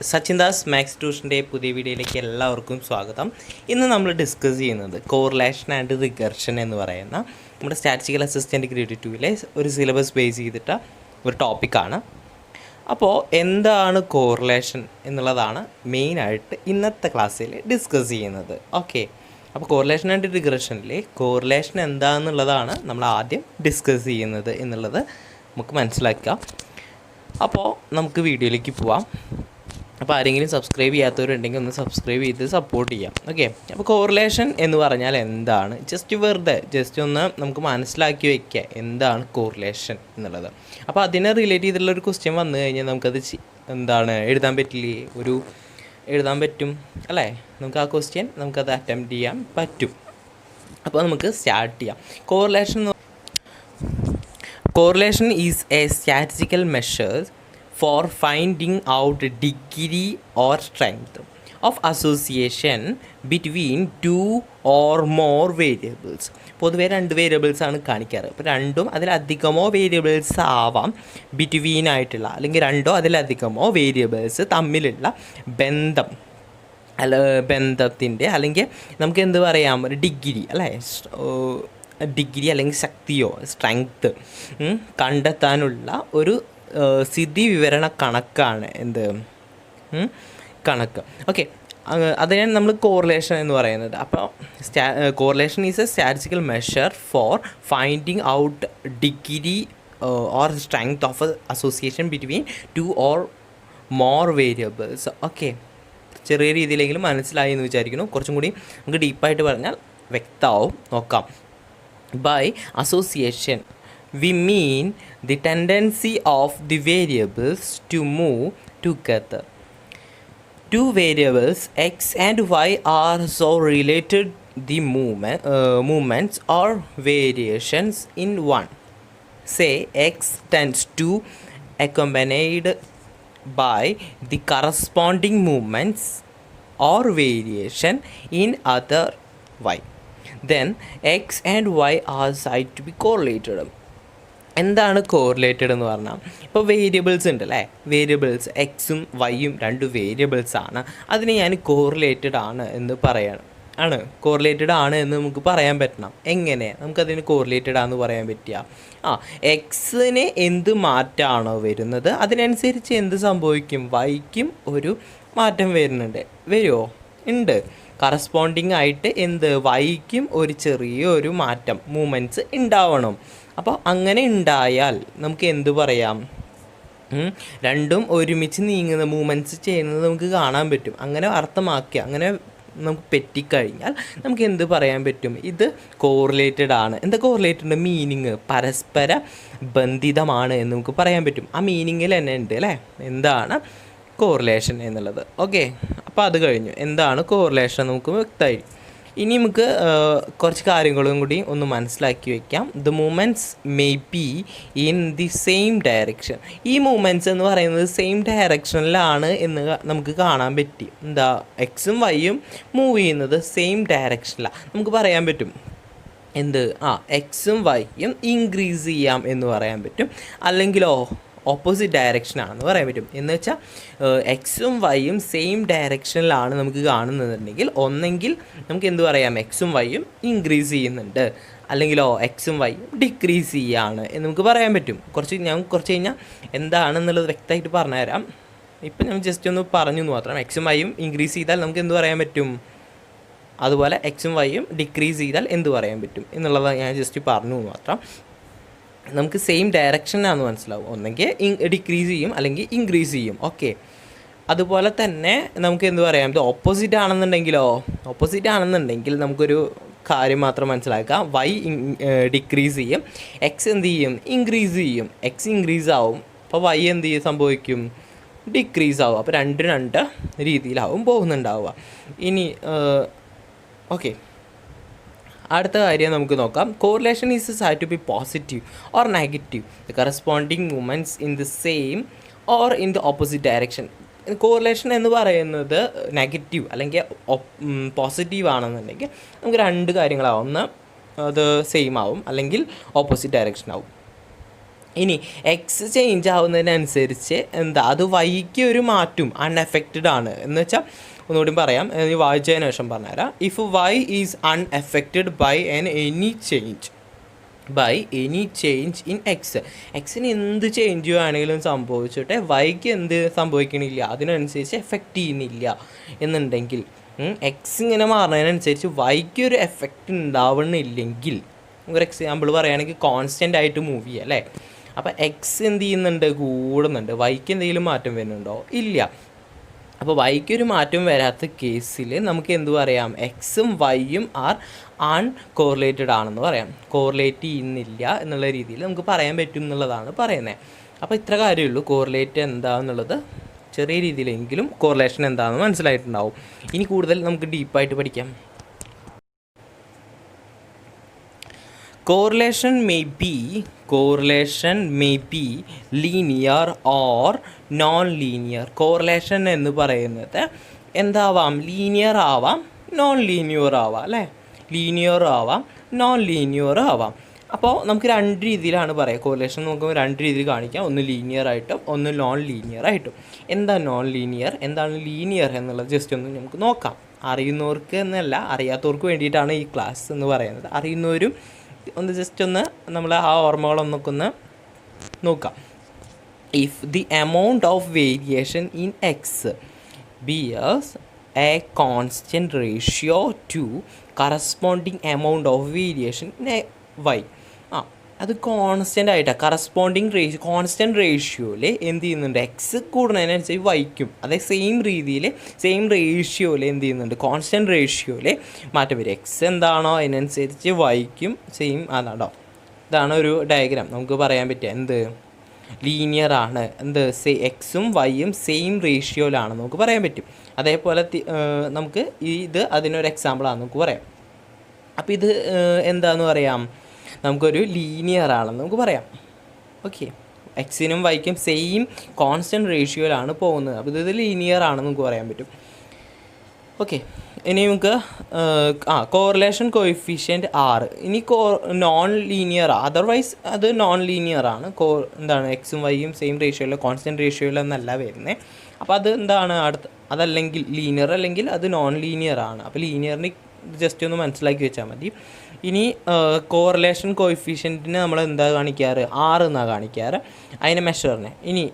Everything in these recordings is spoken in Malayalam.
സച്ചിൻ ദാസ് മാത്സ് ട്യൂഷൻ്റെ പുതിയ വീഡിയോയിലേക്ക് എല്ലാവർക്കും സ്വാഗതം. ഇന്ന് നമ്മൾ ഡിസ്കസ് ചെയ്യുന്നത് കോറിലേഷൻ ആൻഡ് റിഗർഷൻ എന്ന് പറയുന്ന നമ്മുടെ സ്റ്റാറ്റിസ്റ്റിക്കൽ അസിസ്റ്റൻറ്റ് ഗ്രേഡ് 2-ലെ ഒരു സിലബസ് ബേസ് ചെയ്തിട്ട ഒരു ടോപ്പിക്കാണ്. അപ്പോൾ എന്താണ് കോറിലേഷൻ എന്നുള്ളതാണ് മെയിനായിട്ട് ഇന്നത്തെ ക്ലാസ്സിൽ ഡിസ്കസ് ചെയ്യുന്നത്. ഓക്കെ, അപ്പോൾ കോറിലേഷൻ ആൻഡ് റിഗർഷനിൽ കോറിലേഷൻ എന്താണെന്നുള്ളതാണ് നമ്മൾ ആദ്യം ഡിസ്കസ് ചെയ്യുന്നത് എന്നുള്ളത് നമുക്ക് മനസ്സിലാക്കാം. അപ്പോൾ നമുക്ക് വീഡിയോയിലേക്ക് പോവാം. അപ്പോൾ ആരെങ്കിലും സബ്സ്ക്രൈബ് ചെയ്യാത്തവരുണ്ടെങ്കിൽ ഒന്ന് സബ്സ്ക്രൈബ് ചെയ്ത് സപ്പോർട്ട് ചെയ്യാം. ഓക്കെ, അപ്പോൾ കോറിലേഷൻ എന്ന് പറഞ്ഞാൽ എന്താണ്, ജസ്റ്റ് ഒന്ന് നമുക്ക് മനസ്സിലാക്കി വയ്ക്കുക എന്താണ് കോറിലേഷൻ എന്നുള്ളത്. അപ്പോൾ അതിനെ റിലേറ്റ് ചെയ്തിട്ടുള്ളൊരു ക്വസ്റ്റ്യൻ വന്നു കഴിഞ്ഞാൽ നമുക്കത് എഴുതാൻ പറ്റില്ലേ, എഴുതാൻ പറ്റും അല്ലേ? നമുക്ക് ആ ക്വസ്റ്റ്യൻ നമുക്കത് അറ്റംപ്റ്റ് ചെയ്യാൻ പറ്റും. അപ്പോൾ നമുക്ക് സ്റ്റാർട്ട് ചെയ്യാം. Correlation is A statistical measure for finding out degree or strength of association between two or more variables. പൊതുവേ 2 വേരിയബിൾസ് ആണ് കാണിക്കാറ്. അപ്പോൾ 2ഉം അതിലധികമോ വേരിയബിൾസ് ആവാം ബിറ്റ്വീൻ ആയിട്ടുള്ള, അല്ലെങ്കിൽ 2ഓ അതിലധികമോ വേരിയബിൾസ് തമ്മിലുള്ള ബന്ധത്തിൻ്റെ അല്ലെങ്കിൽ നമുക്ക് എന്ത് പറയാം, ഒരു ഡിഗ്രി അല്ലേ, ഡിഗ്രി അല്ലെങ്കിൽ ശക്തിയോ സ്ട്രെങ്ത്ത് കണ്ടെത്താനുള്ള ഒരു സ്ഥിതി വിവരണ കണക്കാണ് കണക്ക്. ഓക്കെ, അതിനാണ് നമ്മൾ കോറിലേഷൻ എന്ന് പറയുന്നത്. അപ്പോൾ correlation is A statistical measure for finding out degree or strength of A association between 2 or more variables. Okay, ചെറിയ രീതിയിലെങ്കിലും മനസ്സിലായി എന്ന് വിചാരിക്കുന്നു. കുറച്ചും കൂടി നമുക്ക് ഡീപ്പായിട്ട് പറഞ്ഞാൽ വ്യക്തമാവും. നോക്കാം. By association we mean the tendency of the variables to move together. Two variables x and y are so related the movements or variations in one. Say x tends to accompanied by the corresponding movements or variation in other y. Then x and y are said to be correlated. എന്താണ് കോറിലേറ്റഡ് എന്ന് പറഞ്ഞാൽ, ഇപ്പോൾ വേരിയബിൾസ് ഉണ്ട് അല്ലേ, വേരിയബിൾസ് എക്സും വൈയും 2 വേരിയബിൾസാണ്. അതിനെ ഞാൻ കോറിലേറ്റഡ് ആണ് എന്ന് കോറിലേറ്റഡ് ആണ് എന്ന് നമുക്ക് പറയാൻ പറ്റണം. എങ്ങനെ നമുക്കതിന് കോറിലേറ്റഡ് ആണെന്ന് പറയാൻ പറ്റുക? എക്സിന് എന്ത് മാറ്റമാണോ വരുന്നത് അതിനനുസരിച്ച് എന്ത് സംഭവിക്കും, വൈക്കും ഒരു മാറ്റം വരുമോ? ഉണ്ട്. കറസ്പോണ്ടിങ് ആയിട്ട് വൈക്കും ഒരു ചെറിയൊരു മാറ്റം, മൂവ്മെൻറ്റ്സ് ഉണ്ടാവണം. അപ്പോൾ അങ്ങനെ ഉണ്ടായാൽ നമുക്ക് എന്ത് പറയാം, 2ഉം ഒരുമിച്ച് നീങ്ങുന്ന മൂവ്മെൻറ്റ്സ് ചെയ്യുന്നത് നമുക്ക് കാണാൻ പറ്റും. അങ്ങനെ അർത്ഥമാക്കുക, അങ്ങനെ നമുക്ക് പറ്റിക്കഴിഞ്ഞാൽ നമുക്ക് എന്ത് പറയാൻ പറ്റും, ഇത് കോറിലേറ്റഡ് ആണ്. എന്താ കോറിലേറ്റഡ് മീനിങ്? പരസ്പര ബന്ധിതമാണ് എന്ന് നമുക്ക് പറയാൻ പറ്റും. ആ മീനിങ്ങിൽ തന്നെ ഉണ്ട് അല്ലേ, എന്താണ് കോറിലേഷൻ എന്നുള്ളത്. ഓക്കെ, അപ്പോൾ അത് കഴിഞ്ഞു. എന്താണ് കോറിലേഷൻ നമുക്ക് വ്യക്തമായി. ഇനി നമുക്ക് കുറച്ച് കാര്യങ്ങളും കൂടി ഒന്ന് മനസ്സിലാക്കി വയ്ക്കാം. The movements may be in the same direction. ഈ മൂവ്മെൻറ്റ്സ് എന്ന് പറയുന്നത് സെയിം ഡയറക്ഷനിലാണ് എന്ന് നമുക്ക് കാണാൻ പറ്റി. എക്സും വൈയും മൂവ് ചെയ്യുന്നത് സെയിം ഡയറക്ഷനിലാണ് നമുക്ക് പറയാൻ പറ്റും. എക്സും വൈയും ഇൻക്രീസ് ചെയ്യാം എന്ന് പറയാൻ പറ്റും. അല്ലെങ്കിലോ ഓപ്പോസിറ്റ് ഡയറക്ഷനാണെന്ന് പറയാൻ പറ്റും. എന്ന് വെച്ചാൽ എക്സും വൈയും സെയിം ഡയറക്ഷനിലാണ് നമുക്ക് കാണുന്നുണ്ടെങ്കിൽ ഒന്നെങ്കിൽ നമുക്ക് എന്ത് പറയാം, എക്സും വൈയും ഇൻക്രീസ് ചെയ്യുന്നുണ്ട്, അല്ലെങ്കിലോ എക്സും വൈയും ഡിക്രീസ് ചെയ്യുകയാണ് എന്ന് നമുക്ക് പറയാൻ പറ്റും. ഞാൻ കുറച്ച് കഴിഞ്ഞാൽ എന്താണെന്നുള്ളത് വ്യക്തമായിട്ട് പറഞ്ഞുതരാം. ഇപ്പം ഞാൻ ജസ്റ്റ് ഒന്ന് പറഞ്ഞു മാത്രം. എക്സും വൈയും ഇൻക്രീസ് ചെയ്താൽ നമുക്ക് എന്ത് പറയാൻ പറ്റും, അതുപോലെ എക്സും വൈയും ഡിക്രീസ് ചെയ്താൽ എന്ത് പറയാൻ പറ്റും എന്നുള്ളത് ഞാൻ ജസ്റ്റ് പറഞ്ഞു മാത്രം. നമുക്ക് സെയിം ഡയറക്ഷനാണെന്ന് മനസ്സിലാവും. ഒന്നെങ്കിൽ ഡിക്രീസ് ചെയ്യും അല്ലെങ്കിൽ ഇൻക്രീസ് ചെയ്യും. ഓക്കെ, അതുപോലെ തന്നെ നമുക്ക് എന്ത് പറയാം, ഇത് ഓപ്പോസിറ്റ് ആണെന്നുണ്ടെങ്കിൽ നമുക്കൊരു കാര്യം മാത്രം മനസ്സിലാക്കാം. വൈ ഡിക്രീസ് ചെയ്യും, എക്സ് എന്ത് ചെയ്യും, ഇൻക്രീസ് ചെയ്യും. എക്സ് ഇൻക്രീസ് ആവും, അപ്പോൾ വൈ സംഭവിക്കും, ഡിക്രീസ് ആവും. അപ്പോൾ 2 രീതിയിലാവും പോകുന്നുണ്ടാവുക. ഇനി ഓക്കെ, അടുത്ത കാര്യം നമുക്ക് നോക്കാം. Correlation is said to be positive or negative the corresponding movements in the same or in the opposite direction. Correlation എന്ന് പറയുന്നത് നെഗറ്റീവ് അല്ലെങ്കിൽ പോസിറ്റീവ് ആണെന്നുണ്ടെങ്കിൽ നമുക്ക് 2 കാര്യങ്ങളാവും. ഒന്ന് അത് സെയിം ആവും അല്ലെങ്കിൽ ഓപ്പോസിറ്റ് ഡയറക്ഷൻ ആവും. ഇനി എക്സ് ചേഞ്ച് ആവുന്നതിനനുസരിച്ച് എന്താ അത് വൈക്ക് ഒരു മാറ്റും അൺഎഫക്റ്റഡ് ആണ് എന്ന് വെച്ചാൽ ഒന്നുകൂടി പറയാം, വായിച്ചതിന് ശേഷം പറഞ്ഞുതരാം. If y is unaffected by any change in x, എക്സിന് എന്ത് ചേഞ്ച് വേണമെങ്കിലും സംഭവിച്ചിട്ട് വൈക്ക് എന്ത് സംഭവിക്കണില്ല, അതിനനുസരിച്ച് എഫക്റ്റ് ചെയ്യുന്നില്ല എന്നുണ്ടെങ്കിൽ, എക്സ് ഇങ്ങനെ മാറുന്നതിനനുസരിച്ച് വൈക്ക് ഒരു എഫക്റ്റ് ഉണ്ടാവണില്ലെങ്കിൽ, ഒരു എക്സാമ്പിൾ പറയുകയാണെങ്കിൽ കോൺസ്റ്റൻ്റ് ആയിട്ട് മൂവ് ചെയ്യുക അല്ലേ. അപ്പോൾ എക്സ് എന്ത് ചെയ്യുന്നുണ്ട്, കൂടുന്നുണ്ട്. വൈക്ക് എന്തെങ്കിലും മാറ്റം വരുന്നുണ്ടോ, ഇല്ല. അപ്പോൾ വൈക്ക് ഒരു മാറ്റം വരാത്ത കേസിൽ നമുക്ക് എന്ത് പറയാം, എക്സും വൈയും ആർ അൺകോറിലേറ്റഡ് ആണെന്ന് പറയാം. കോറിലേറ്റ് ചെയ്യുന്നില്ല എന്നുള്ള രീതിയിൽ നമുക്ക് പറയാൻ പറ്റും എന്നുള്ളതാണ് പറയുന്നത്. അപ്പോൾ ഇത്ര കാര്യമുള്ളൂ. കോറിലേറ്റ് എന്താണെന്നുള്ളത് ചെറിയ രീതിയിലെങ്കിലും കോറിലേഷൻ എന്താണെന്ന് മനസ്സിലായിട്ടുണ്ടാവും. ഇനി കൂടുതൽ നമുക്ക് ഡീപ്പായിട്ട് പഠിക്കാം. Correlation may be linear or non-linear. Correlation എന്ന് പറയുന്നത് എന്താവാം, ലീനിയർ ആവാം, നോൺ ലീനിയർ ആവാം അല്ലേ. ലീനിയർ ആവാം, നോൺ ലീനിയർ ആവാം. അപ്പോൾ നമുക്ക് രണ്ട് രീതിയിലാണ് പറയുക. കോറിലേഷൻ നമുക്ക് രണ്ട് രീതിയിൽ കാണിക്കാം, ഒന്ന് ലീനിയർ ആയിട്ടും ഒന്ന് നോൺ ലീനിയർ ആയിട്ടും. എന്താ നോൺ ലീനിയർ, എന്താണ് ലീനിയർ എന്നുള്ളത് ജസ്റ്റ് ഒന്ന് നമുക്ക് നോക്കാം. അറിയുന്നവർക്ക് എന്നല്ല, അറിയാത്തവർക്ക് വേണ്ടിയിട്ടാണ് ഈ ക്ലാസ് എന്ന് പറയുന്നത്. അറിയുന്നവരും ഒന്ന് ജസ്റ്റ് ഒന്ന് നമ്മൾ ആ ഓർമ്മകളൊന്നൊക്കെ ഒന്ന് നോക്കാം. If the amount of variation in x bears a constant ratio to corresponding amount of variation in y, അത് കോൺസ്റ്റൻ്റ് ആയിട്ടാണ് കോൺസ്റ്റൻറ്റ് റേഷ്യോയിൽ എന്ത് ചെയ്യുന്നുണ്ട്, എക്സ് കൂടുന്നതിനനുസരിച്ച് വൈക്കും അതേ സെയിം രീതിയിൽ സെയിം റേഷ്യോയിൽ എന്ത് ചെയ്യുന്നുണ്ട്, കോൺസ്റ്റൻറ്റ് റേഷ്യോയിൽ മാറ്റം വരും. എക്സ് എന്താണോ അതിനനുസരിച്ച് വൈക്കും സെയിം അതാണോ. ഇതാണ് ഒരു ഡയഗ്രാം നമുക്ക് പറയാൻ പറ്റുക, എന്ത് ലീനിയർ ആണ്, എന്ത് എക്സും വൈയും സെയിം റേഷ്യോയിലാണെന്ന് നമുക്ക് പറയാൻ പറ്റും. അതേപോലെ നമുക്ക് ഇത് അതിനൊരു എക്സാമ്പിളാണെന്ന് നമുക്ക് പറയാം. അപ്പോൾ ഇത് എന്താണെന്ന് പറയാം, നമുക്കൊരു ലീനിയർ ആണെന്ന് നമുക്ക് പറയാം. ഓക്കെ, എക്സിനും വൈക്കും സെയിം കോൺസ്റ്റൻറ്റ് റേഷ്യോയിലാണ് പോകുന്നത്. അപ്പോൾ ഇത് ലീനിയർ ആണെന്ന് നമുക്ക് പറയാൻ പറ്റും. ഓക്കെ, ഇനി നമുക്ക് കോറിലേഷൻ കോഎഫിഷ്യൻറ്റ് 6. ഇനി നോൺ ലീനിയർ, അതർവൈസ് അത് നോൺ ലീനിയർ ആണ്. എന്താണ്, എക്സും വൈയും സെയിം റേഷ്യോയിലോ കോൺസ്റ്റൻറ്റ് റേഷ്യോയിലൊന്നല്ല വരുന്നത്. അപ്പോൾ അത് എന്താണ് അതല്ലെങ്കിൽ ലീനിയർ, അല്ലെങ്കിൽ അത് നോൺ ലീനിയർ ആണ്. അപ്പോൾ ലീനിയറിന് ജസ്റ്റ് ഒന്ന് മനസ്സിലാക്കി വെച്ചാൽ മതി. ഇനി കോറിലേഷൻ കോഎഫിഷ്യൻറ്റിന് നമ്മൾ എന്താ കാണിക്കാറ്, 6 എന്നാണ് കാണിക്കാറ് അതിനെ മെഷറിനെ. ഇനി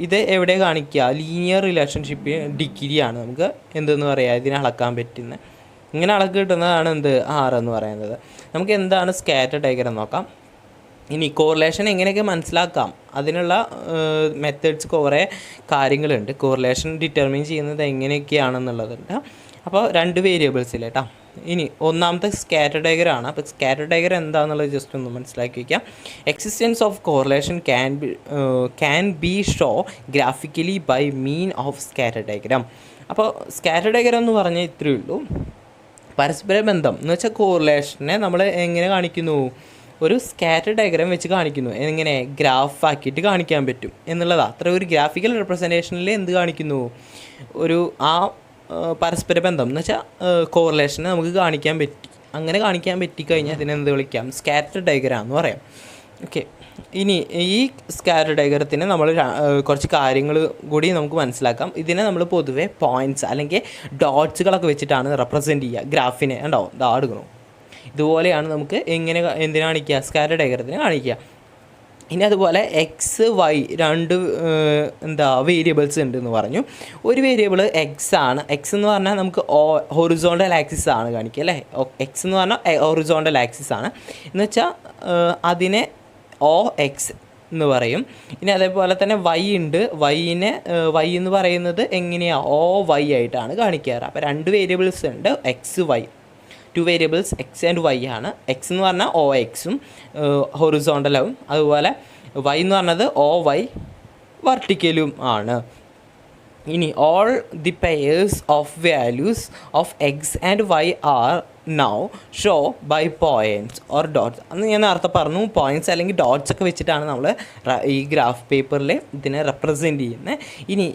ഇത് എവിടെ കാണിക്കുക, ലീനിയർ റിലേഷൻഷിപ്പ് ഡിഗ്രിയാണ് നമുക്ക് എന്തെന്ന് പറയുക, ഇതിനെ അളക്കാൻ പറ്റുന്നത്. ഇങ്ങനെ അളക്ക് കിട്ടുന്നതാണ് എന്ത്, 6 എന്ന് പറയുന്നത്. നമുക്ക് എന്താണ് സ്കാറ്റർ ഡയഗ്രം നോക്കാം. ഇനി കോറിലേഷൻ എങ്ങനെയൊക്കെ മനസ്സിലാക്കാം, അതിനുള്ള മെത്തേഡ്സ് കുറേ കാര്യങ്ങളുണ്ട്. കോറിലേഷൻ ഡിറ്റർമിൻ ചെയ്യുന്നത് എങ്ങനെയൊക്കെയാണെന്നുള്ളതുണ്ട്. അപ്പോൾ 2 വേരിയബിൾസിൽ കേട്ടോ. ഇനി ഒന്നാമത്തെ സ്കാറ്റർ ഡയഗ്രം ആണ്. അപ്പോൾ സ്കാറ്റർ ഡയഗ്രം എന്താണെന്നുള്ളത് ജസ്റ്റ് ഒന്ന് മനസ്സിലാക്കി വയ്ക്കാം. Existence of correlation can be show graphically by mean of scatter diagram. അപ്പോൾ സ്കാറ്റർ ഡയഗ്രം എന്ന് പറഞ്ഞാൽ ഇത്രയേ ഉള്ളൂ. പരസ്പര ബന്ധം എന്ന് വെച്ചാൽ കോറിലേഷനെ നമ്മൾ എങ്ങനെ കാണിക്കുന്നു, ഒരു സ്കാറ്റർ ഡയഗ്രാം വെച്ച് കാണിക്കുന്നു. എങ്ങനെ, ഗ്രാഫാക്കിയിട്ട് കാണിക്കാൻ പറ്റും എന്നുള്ളതാണ്. അത്ര ഒരു ഗ്രാഫിക്കൽ റെപ്രസെൻറ്റേഷനിൽ എന്ത് കാണിക്കുന്നു, ഒരു പരസ്പര ബന്ധം എന്ന് വെച്ചാൽ കോറിലേഷനെ നമുക്ക് കാണിക്കാൻ പറ്റി. അങ്ങനെ കാണിക്കാൻ പറ്റിക്കഴിഞ്ഞാൽ അതിനെന്ത് വിളിക്കാം, സ്കാറ്റർ ഡയഗ്രാം എന്ന് പറയാം. ഓക്കെ, ഇനി ഈ സ്കാറ്റർ ഡയഗ്രത്തിന് നമ്മൾ കുറച്ച് കാര്യങ്ങൾ കൂടി നമുക്ക് മനസ്സിലാക്കാം. ഇതിനെ നമ്മൾ പൊതുവേ പോയിൻറ്റ്സ് അല്ലെങ്കിൽ ഡോട്ട്സുകളൊക്കെ വെച്ചിട്ടാണ് റെപ്രസെൻറ്റ് ചെയ്യുക. ഗ്രാഫിനെ ഉണ്ടോ ഇതാ എടുക്കണോ, ഇതുപോലെയാണ് നമുക്ക് എന്തിനാ കാണിക്കുക, സ്കാറ്റർ ഡയഗ്രത്തിന് കാണിക്കുക. ഇനി അതുപോലെ എക്സ് വൈ 2 വേരിയബിൾസ് ഉണ്ടെന്ന് പറഞ്ഞു. ഒരു വേരിയബിൾ എക്സ് ആണ്. എക്സ് എന്ന് പറഞ്ഞാൽ നമുക്ക് ഹൊറിസോണ്ടൽ ആക്സിസ് ആണ് കാണിക്കുക അല്ലേ. എക്സ് എന്ന് പറഞ്ഞാൽ ഹൊറിസോണ്ടൽ ആക്സിസ് ആണ് എന്ന് വെച്ചാൽ അതിനെ എക്സ് എന്ന് പറയും. ഇനി അതേപോലെ തന്നെ വൈ ഉണ്ട്. വൈ എന്ന് പറയുന്നത് എങ്ങനെയാണ്, വൈ ആയിട്ടാണ് കാണിക്കാറ്. അപ്പോൾ 2 വേരിയബിൾസ് ഉണ്ട്, x y. 2 variables x and y ആണ്. എക്സ് എന്ന് പറഞ്ഞാൽ എക്സും ഹൊറിസോണ്ടലും, അതുപോലെ വൈ എന്ന് പറഞ്ഞത് വൈ വെർട്ടിക്കലും ആണ്. ഇനി all the pairs of values of x and y are now show by points or dots. അന്ന് ഞാൻ നേരത്തെ പറഞ്ഞു, പോയിൻറ്റ്സ് അല്ലെങ്കിൽ ഡോട്ട്സ് ഒക്കെ വെച്ചിട്ടാണ് നമ്മൾ ഈ ഗ്രാഫ് പേപ്പറിൽ ഇതിനെ റെപ്രസെൻറ്റ് ചെയ്യുന്നത്. ഇനി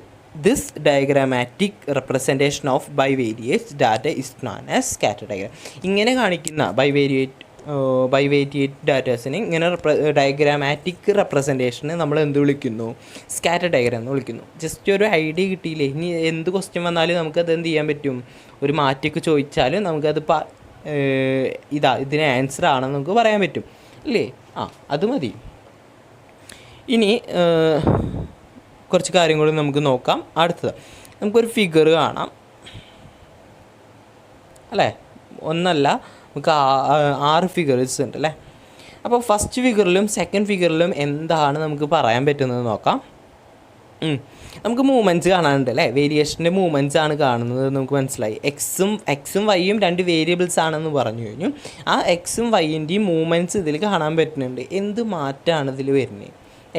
this diagrammatic representation of bivariate data is known as scatter diagram. ഇങ്ങനെ കാണിക്കുന്ന ബൈവേരിയേറ്റ് ബൈവേരിയേറ്റ് ഡാറ്റാസിന് ഇങ്ങനെ ഡയഗ്രാമാറ്റിക് റെപ്രസെൻറ്റേഷന് നമ്മൾ എന്ത് വിളിക്കുന്നു? സ്കാറ്റർ ഡയഗ്രാം എന്ന് വിളിക്കുന്നു. ജസ്റ്റ് ഒരു ഐഡിയ കിട്ടിയില്ലേ, ഇനി എന്ത് ക്വസ്റ്റ്യൻ വന്നാലും നമുക്കത് എന്ത് ചെയ്യാൻ പറ്റും? ഒരു മാറ്റിയൊക്കെ ചോദിച്ചാലും നമുക്കത് ഇതിന് ആൻസർ ആണെന്ന് നമുക്ക് പറയാൻ പറ്റും അല്ലേ? അത് മതി. ഇനി കുറച്ച് കാര്യങ്ങൾ നമുക്ക് നോക്കാം. അടുത്തത് നമുക്കൊരു ഫിഗർ കാണാം അല്ലേ? ഒന്നല്ല, നമുക്ക് 6 ഫിഗേഴ്സ് ഉണ്ട് അല്ലേ? അപ്പോൾ ഫസ്റ്റ് ഫിഗറിലും സെക്കൻഡ് ഫിഗറിലും എന്താണ് നമുക്ക് പറയാൻ പറ്റുന്നത് നോക്കാം. നമുക്ക് മൂവ്മെൻറ്റ്സ് കാണാനുണ്ട് അല്ലേ? വേരിയേഷൻ്റെ മൂവ്മെൻറ്റ്സ് ആണ് കാണുന്നത്, നമുക്ക് മനസ്സിലായി. എക്സും വൈയും 2 വേരിയബിൾസ് ആണെന്ന് പറഞ്ഞു കഴിഞ്ഞു. ആ എക്സും വൈൻ്റെയും മൂവ്മെൻറ്റ്സ് ഇതിൽ കാണാൻ പറ്റുന്നുണ്ട്. എന്ത് മാറ്റമാണ് ഇതിൽ വരുന്നത്?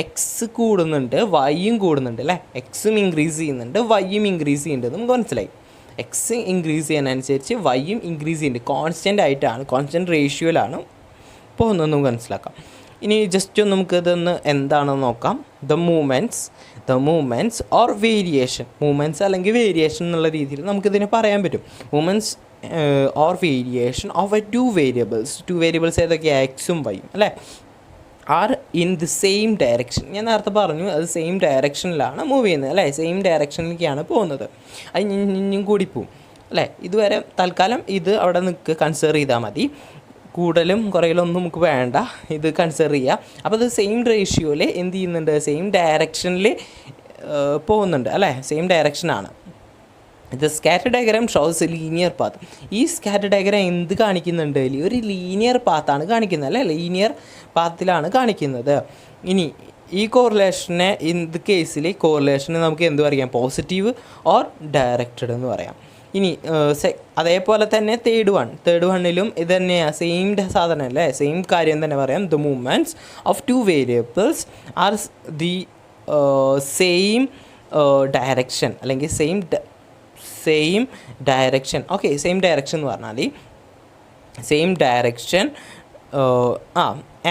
എക്സ് കൂടുന്നുണ്ട്, വൈയും കൂടുന്നുണ്ട് അല്ലേ? എക്സും ഇൻക്രീസ് ചെയ്യുന്നുണ്ട്, വൈയും ഇൻക്രീസ് ചെയ്യുന്നുണ്ട്, നമുക്ക് മനസ്സിലായി. എക്സ് ഇൻക്രീസ് ചെയ്യാനനുസരിച്ച് വൈയും ഇൻക്രീസ് ചെയ്യുന്നുണ്ട്. കോൺസ്റ്റൻ്റ് ആയിട്ടാണ്, കോൺസ്റ്റൻ്റ് റേഷ്യോയിലാണ് പോകുന്നത്, നമുക്ക് മനസ്സിലാക്കാം. ഇനി ജസ്റ്റ് നമുക്ക് ഇതൊന്ന് എന്താണെന്ന് നോക്കാം. The movements or variation, movements അല്ലെങ്കിൽ വേരിയേഷൻ എന്നുള്ള രീതിയിൽ നമുക്കിതിനെ പറയാൻ പറ്റും. Movements or variation of 2 variables ഏതൊക്കെയാണ്? എക്സും വൈയും അല്ലേ? Are in the same direction. ഞാൻ നേരത്തെ പറഞ്ഞു അത് സെയിം ഡയറക്ഷനിലാണ് മൂവ് ചെയ്യുന്നത് അല്ലേ? സെയിം ഡയറക്ഷനിലേക്കാണ് പോകുന്നത്. അത് ഇനിയും കൂടി പോവും അല്ലേ? ഇതുവരെ തൽക്കാലം ഇത് അവിടെ കൺസിഡർ ചെയ്താൽ മതി. കൂടുതലും കുറയിലൊന്നും നമുക്ക് വേണ്ട, ഇത് കൺസിഡർ ചെയ്യുക. അപ്പോൾ അത് സെയിം റേഷ്യോയിൽ എന്ത് ചെയ്യുന്നുണ്ട്? സെയിം ഡയറക്ഷനിൽ പോകുന്നുണ്ട് അല്ലേ? സെയിം ഡയറക്ഷനാണ്. ഇത് scatter diagram shows linear path. ഈ സ്കാറ്റർ ഡയഗ്രാം എന്ത് കാണിക്കുന്നുണ്ട്? ഒരു ലീനിയർ പാത്താണ് കാണിക്കുന്നത് അല്ലേ? ലീനിയർ പാത്തിലാണ് കാണിക്കുന്നത്. ഇനി ഈ കോറിലേഷനെ ഇത് കേസിൽ കോറിലേഷനെ നമുക്ക് എന്ത് പറയാം? പോസിറ്റീവ് ഓർ ഡയറക്റ്റഡ് എന്ന് പറയാം. ഇനി അതേപോലെ തന്നെ തേർഡ് വണ്ണിലും ഇത് തന്നെയാണ്, സെയിം സാധനം അല്ലേ? സെയിം കാര്യം തന്നെ പറയാം. The movements of 2 variables are the same direction അല്ലെങ്കിൽ same direction. Okay, same direction എന്ന് പറഞ്ഞാൽ same direction.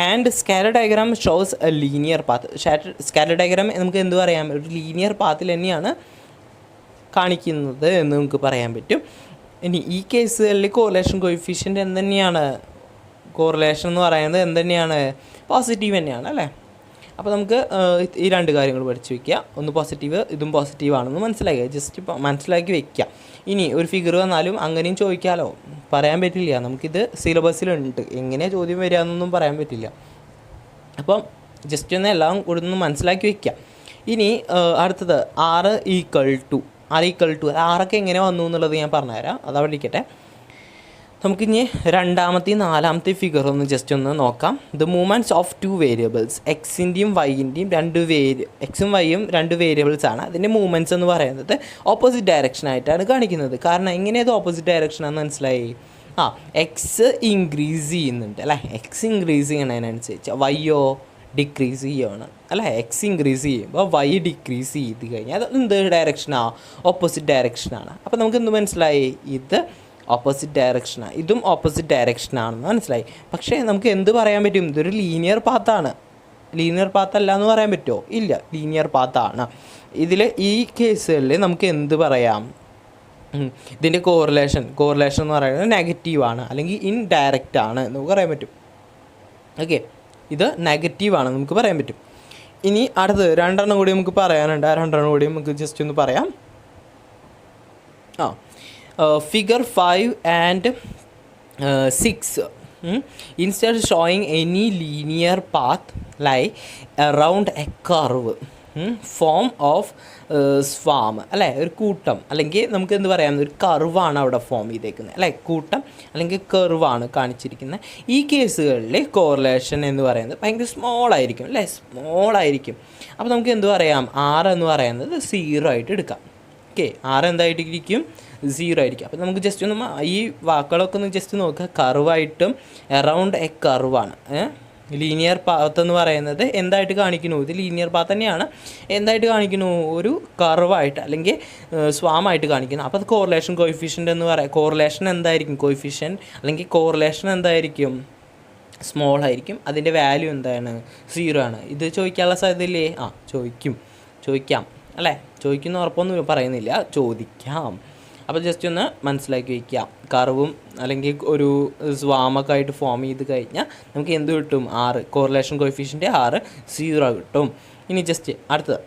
And scatter diagram shows a linear path. Scatter diagram നമുക്ക് എന്ത് പറയാം? ഒരു ലീനിയർ പാത്തിൽ തന്നെയാണ് കാണിക്കുന്നത് എന്ന് നമുക്ക് പറയാൻ പറ്റും. ഇനി ഈ കേസുകളിൽ കോറിലേഷൻ കോഎഫിഷ്യൻ്റ് എന്തുതന്നെയാണ്? കോറിലേഷൻ എന്ന് പറയുന്നത് എന്തുതന്നെയാണ്? പോസിറ്റീവ് തന്നെയാണ് അല്ലേ? അപ്പോൾ നമുക്ക് ഈ 2 കാര്യങ്ങൾ പഠിച്ച് വയ്ക്കുക. ഒന്ന് പോസിറ്റീവ്, ഇതും പോസിറ്റീവാണെന്ന് ജസ്റ്റ് മനസ്സിലാക്കി വയ്ക്കുക. ഇനി ഒരു ഫിഗർ വന്നാലും അങ്ങനെയും ചോദിക്കാമല്ലോ, പറയാൻ പറ്റില്ല. നമുക്കിത് സിലബസിലുണ്ട്, എങ്ങനെയാണ് ചോദ്യം വരിക എന്നൊന്നും പറയാൻ പറ്റില്ല. അപ്പം ജസ്റ്റ് ഒന്ന് എല്ലാം കൂടെ ഒന്ന് മനസ്സിലാക്കി വയ്ക്കുക. ഇനി അടുത്തത് R = ആറൊക്കെ എങ്ങനെ വന്നു എന്നുള്ളത് ഞാൻ പറഞ്ഞുതരാം, അതവിടെ ഇരിക്കട്ടെ. നമുക്കിനി രണ്ടാമത്തെയും 4ാമത്തെ ഫിഗർ ഒന്ന് ജസ്റ്റ് ഒന്ന് നോക്കാം. The movements of 2 variables. എക്സിൻ്റെയും വൈൻ്റെയും എക്സും വൈയും 2 വേരിയബിൾസ് ആണ്. അതിൻ്റെ മൂവ്മെൻറ്റ്സ് എന്ന് പറയുന്നത് ഓപ്പോസിറ്റ് ഡയറക്ഷനായിട്ടാണ് കാണിക്കുന്നത്. കാരണം എങ്ങനെയത് ഓപ്പോസിറ്റ് ഡയറക്ഷനാണെന്ന് മനസ്സിലായി? എക്സ് ഇൻക്രീസ് ചെയ്യുന്നുണ്ട് അല്ലേ? എക്സ് ഇൻക്രീസ് ചെയ്യണതിനനുസരിച്ച് വൈയോ ഡിക്രീസ് ചെയ്യുകയാണ് അല്ലേ? എക്സ് ഇൻക്രീസ് ചെയ്യുമ്പോൾ വൈ ഡിക്രീസ് ചെയ്ത് കഴിഞ്ഞാൽ അത് എന്ത് ഡയറക്ഷനാണ്? ഓപ്പോസിറ്റ് ഡയറക്ഷനാണ്. അപ്പോൾ നമുക്ക് എന്ത് മനസ്സിലായി? ഇത് ഓപ്പോസിറ്റ് ഡയറക്ഷനാണ്, ഇതും ഓപ്പോസിറ്റ് ഡയറക്ഷനാണെന്ന് മനസ്സിലായി. പക്ഷേ നമുക്ക് എന്ത് പറയാൻ പറ്റും? ഇതൊരു ലീനിയർ പാത്താണ്. ലീനിയർ പാത്തല്ല എന്ന് പറയാൻ പറ്റുമോ? ഇല്ല, ലീനിയർ പാത്താണ്. ഇതിൽ ഈ കേസുകളിൽ നമുക്ക് എന്ത് പറയാം? ഇതിൻ്റെ കോറിലേഷൻ എന്ന് പറയുന്നത് നെഗറ്റീവാണ് അല്ലെങ്കിൽ ഇൻഡയറക്റ്റ് ആണ് എന്ന് പറയാൻ പറ്റും. ഓക്കെ, ഇത് നെഗറ്റീവാണ് നമുക്ക് പറയാൻ പറ്റും. ഇനി അടുത്തത് 2 കൂടി നമുക്ക് പറയാനുണ്ട്. ആ 2 കൂടി നമുക്ക് ജസ്റ്റ് ഒന്ന് പറയാം. Figure 5 and 6. Instead of showing any linear path lie around a curve form of swarm അല്ലേ? ഒരു കൂട്ടം അല്ലെങ്കിൽ നമുക്ക് എന്ത് പറയാം? ഒരു കർവാണ് അവിടെ ഫോം ചെയ്തേക്കുന്നത് അല്ലേ? കൂട്ടം അല്ലെങ്കിൽ കർവാണ് കാണിച്ചിരിക്കുന്നത്. ഈ കേസുകളിൽ കോറിലേഷൻ എന്ന് പറയുന്നത് ഭയങ്കര സ്മോൾ ആയിരിക്കും അല്ലേ? സ്മോൾ ആയിരിക്കും. അപ്പോൾ നമുക്ക് എന്ത് പറയാം? R എന്ന് പറയുന്നത് 0 ആയിട്ട് എടുക്കാം. Okay, R എന്തായിട്ടിരിക്കും? 0 ആയിരിക്കും. അപ്പോൾ നമുക്ക് ജസ്റ്റ് ഒന്ന് ഈ വാക്കുകളൊക്കെ ഒന്ന് ജസ്റ്റ് നോക്കുക. കർവായിട്ടും അറൗണ്ട് എ കർവാണ്. ലീനിയർ പാത്ത് എന്ന് പറയുന്നത് എന്തായിട്ട് കാണിക്കുന്നു? ഇത് ലീനിയർ പാത്ത് തന്നെയാണ്. എന്തായിട്ട് കാണിക്കുന്നു? ഒരു കർവായിട്ട് അല്ലെങ്കിൽ സ്വാമായിട്ട് കാണിക്കുന്നു. അപ്പോൾ അത് കോറിലേഷൻ കോഎഫിഷ്യൻ്റ് എന്ന് പറയാം. കോറിലേഷൻ എന്തായിരിക്കും? കോഎഫിഷ്യൻ്റ് അല്ലെങ്കിൽ കോറിലേഷൻ എന്തായിരിക്കും? സ്മോൾ ആയിരിക്കും. അതിൻ്റെ വാല്യൂ എന്താണ്? 0 ആണ്. ഇത് ചോദിക്കാനുള്ള സാധ്യതയില്ലേ? ചോദിക്കാം അല്ലേ? ചോദിക്കുന്ന ഉറപ്പൊന്നും പറയുന്നില്ല, ചോദിക്കാം. അപ്പോൾ ജസ്റ്റ് ഒന്ന് മനസ്സിലാക്കി വയ്ക്കുക. കർവും അല്ലെങ്കിൽ ഒരു സ്വാമൊക്കെ ആയിട്ട് ഫോം ചെയ്ത് കഴിഞ്ഞാൽ നമുക്ക് എന്ത് കിട്ടും? 6 കോറിലേഷൻ കോഎഫിഷ്യൻ്റ് 6 0 കിട്ടും. ഇനി ജസ്റ്റ് അടുത്തത്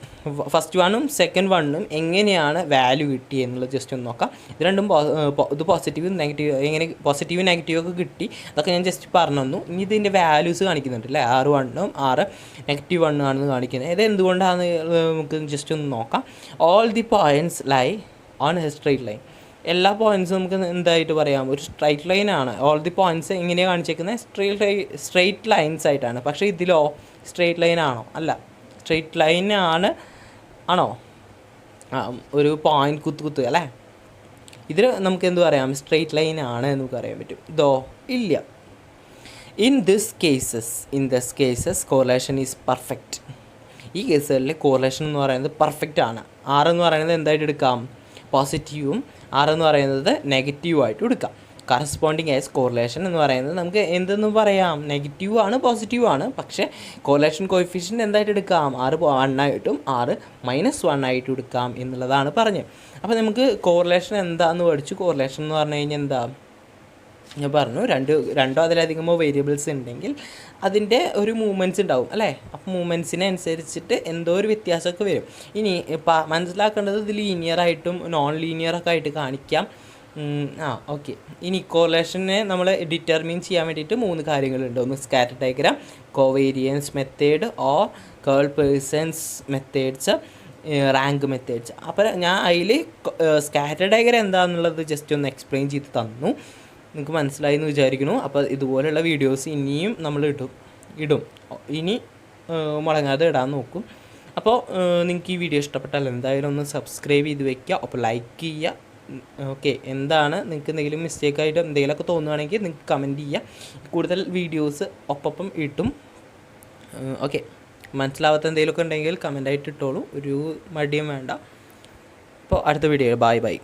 ഫസ്റ്റ് വണ്ണും സെക്കൻഡ് വണ്ണും എങ്ങനെയാണ് വാല്യൂ കിട്ടിയത് എന്നുള്ളത് ജസ്റ്റ് ഒന്ന് നോക്കാം. ഇത് രണ്ടും ഇത് പോസിറ്റീവ് നെഗറ്റീവ്, എങ്ങനെ പോസിറ്റീവ് നെഗറ്റീവ് ഒക്കെ കിട്ടി അതൊക്കെ ഞാൻ ജസ്റ്റ് പറഞ്ഞു തന്നു. ഇനി ഇതിൻ്റെ വാല്യൂസ് കാണിക്കുന്നുണ്ട് അല്ലേ, 6 1 6 -1 ആണെന്ന് കാണിക്കുന്നത്. ഇത് എന്തുകൊണ്ടാണ് നമുക്ക് ജസ്റ്റ് ഒന്ന് നോക്കാം. All the points lie on a straight line. എല്ലാ പോയിൻറ്റ്സും നമുക്ക് എന്തായിട്ട് പറയാം? ഒരു സ്ട്രൈറ്റ് ലൈനാണ്. ഓൾ ദി പോയിൻറ്റ്സ് എങ്ങനെയാണ് കാണിച്ചേക്കുന്നത്? സ്ട്രെയിറ്റ് ലൈൻസ് ആയിട്ടാണ്. പക്ഷേ ഇതിലോ സ്ട്രെയിറ്റ് ലൈൻ ആണോ? അല്ല, സ്ട്രെയിറ്റ് ലൈനാണ് ആണോ? ഒരു പോയിൻറ്റ് കുത്ത് അല്ലേ. ഇതിൽ നമുക്ക് എന്ത് പറയാം? സ്ട്രെയിറ്റ് ലൈൻ ആണ് എന്ന് നമുക്ക് അറിയാൻ പറ്റും. ഇതോ ഇല്ല. In this cases correlation is perfect. ഈ കേസുകളിൽ കോറിലേഷൻ എന്ന് പറയുന്നത് പെർഫെക്റ്റ് ആണ്. 6 എന്ന് പറയുന്നത് എന്തായിട്ട് എടുക്കാം? പോസിറ്റീവും 6 എന്ന് പറയുന്നത് നെഗറ്റീവായിട്ടും എടുക്കാം. കറസ്പോണ്ടിങ് ആസ് കോറിലേഷൻ എന്ന് പറയുന്നത് നമുക്ക് എന്തെന്ന് പറയാം? നെഗറ്റീവ് ആണ്, പോസിറ്റീവ് ആണ്. പക്ഷേ കോറിലേഷൻ കോഎഫിഷ്യൻ്റ് എന്തായിട്ട് എടുക്കാം? 6 1 ആയിട്ടും 6 -1 ആയിട്ടും എടുക്കാം എന്നുള്ളതാണ് പറഞ്ഞത്. അപ്പോൾ നമുക്ക് കോറിലേഷൻ എന്താണെന്ന് പഠിച്ചു. കോറിലേഷൻ എന്ന് പറഞ്ഞു കഴിഞ്ഞാൽ എന്താ? ഞാൻ പറഞ്ഞു, രണ്ടോ അതിലധികമോ വേരിയബിൾസ് ഉണ്ടെങ്കിൽ അതിൻ്റെ ഒരു മൂവ്മെൻറ്റ്സ് ഉണ്ടാവും അല്ലേ. അപ്പോൾ മൂവ്മെൻറ്റ്സിനെ അനുസരിച്ചിട്ട് എന്തോ ഒരു വ്യത്യാസമൊക്കെ വരും. ഇനി മനസ്സിലാക്കേണ്ടത് ഇത് ലീനിയറായിട്ടും നോൺ ലീനിയറൊക്കെ ആയിട്ട് കാണിക്കാം. ഓക്കെ. ഇനി കോറിലേഷനെ നമ്മൾ ഡിറ്റർമിൻ ചെയ്യാൻ വേണ്ടിയിട്ട് 3 കാര്യങ്ങളുണ്ട്. ഒന്ന് scatter diagram, covariance method or Karl Pearson's methods, rank methods. അപ്പോൾ ഞാൻ അതിൽ സ്കാറ്റർ ഡയഗ്രാം എന്താണെന്നുള്ളത് ജസ്റ്റ് ഒന്ന് എക്സ്പ്ലെയിൻ ചെയ്ത് തന്നു. നിങ്ങൾക്ക് മനസ്സിലായി എന്ന് വിചാരിക്കുന്നു. അപ്പോൾ ഇതുപോലെയുള്ള വീഡിയോസ് ഇനിയും നമ്മൾ ഇടും. ഇനി മുടങ്ങാതെ ഇടാൻ നോക്കും. അപ്പോൾ നിങ്ങൾക്ക് ഈ വീഡിയോ ഇഷ്ടപ്പെട്ടാൽ എന്തായാലും ഒന്ന് സബ്സ്ക്രൈബ് ചെയ്ത് വയ്ക്കുക. അപ്പോൾ ലൈക്ക് ചെയ്യുക. ഓക്കെ, എന്താണ് നിങ്ങൾക്ക് എന്തെങ്കിലും മിസ്റ്റേക്കായിട്ട് എന്തെങ്കിലുമൊക്കെ തോന്നുകയാണെങ്കിൽ നിങ്ങൾക്ക് കമൻറ്റ് ചെയ്യുക. കൂടുതൽ വീഡിയോസ് ഒപ്പം ഇട്ടും. ഓക്കെ, മനസ്സിലാവാത്ത എന്തെങ്കിലുമൊക്കെ ഉണ്ടെങ്കിൽ കമൻ്റായിട്ട് ഇട്ടോളൂ. ഒരു മടിയും വേണ്ട. അപ്പോൾ അടുത്ത വീഡിയോ ബൈ.